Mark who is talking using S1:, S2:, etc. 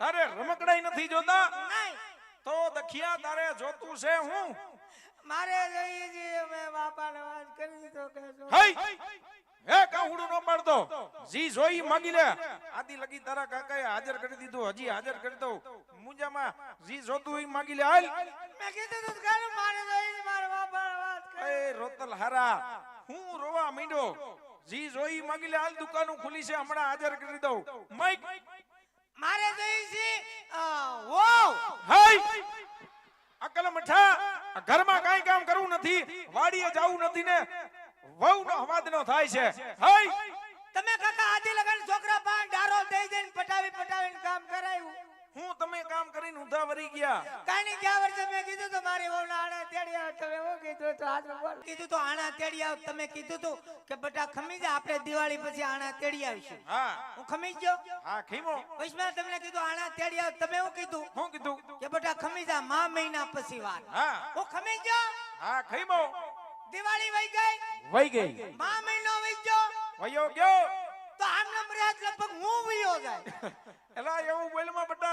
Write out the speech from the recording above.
S1: તારે રમકડાઈ નથી જોતા
S2: નહીં
S1: તો દખિયા તારે જોતું છે હું
S2: મારે જોઈએ છે મે બાપાને વાત કરી તો કે જો
S1: હઈ હે કાહુડું નો પાડતો જી જોઈ માંગી લે આદી લગી તારા કાકાએ હાજર કરી દીધું હજી હાજર કરી દઉં મુંજામાં જી જોતું હોય માંગી લે હાલ
S2: મેં કીધું તો કે મારે જોઈએ છે મારા બાપાને વાત કરી
S1: એ રોતલ હારા હું રોવા માંડ્યો જી જોઈ માંગી લે હાલ દુકાનો ખુલી છે હમણાં હાજર કરી દઉં માઈક
S2: મારે જોઈએ છે વો
S1: હઈ અકલ મઠા ઘરમાં કાઈ કામ કરવું નથી વાડીએ જાવું નથી ને વહુ નો હવાદ નો થાય છે હઈ
S2: તમે કાકા આધી લગન છોકરા પાન ડારો દઈ દઈને પટાવીને કામ કરાયું
S1: હું તમે કામ કરીને ઉધા વરી ગયા
S2: કાની ગયા વર્ષે મેં કીધું તો મારી વહુ આણા તેડી આવ તમે હું કીધું તો હાથ બોલ કીધું તો આણા તેડી આવ તમે કીધું તો કે બટા ખમી જા આપણે દિવાળી પછી આણા તેડી આવીશું
S1: હા
S2: હું ખમી ગયો
S1: હા ખીમો
S2: પછી મેં તમને કીધું આણા તેડી આવ તમે હું કીધું
S1: કીધું
S2: કે બટા ખમી જા મા મહિના પછી વાર
S1: હા
S2: હું ખમી ગયો
S1: હા ખીમો
S2: દિવાળી વઈ ગઈ મા મહિનો
S1: વયો ગયો
S2: તો આમનો મર્યાદ લગભગ હું વયો જાય
S1: એલા એવું બોલમાં બટા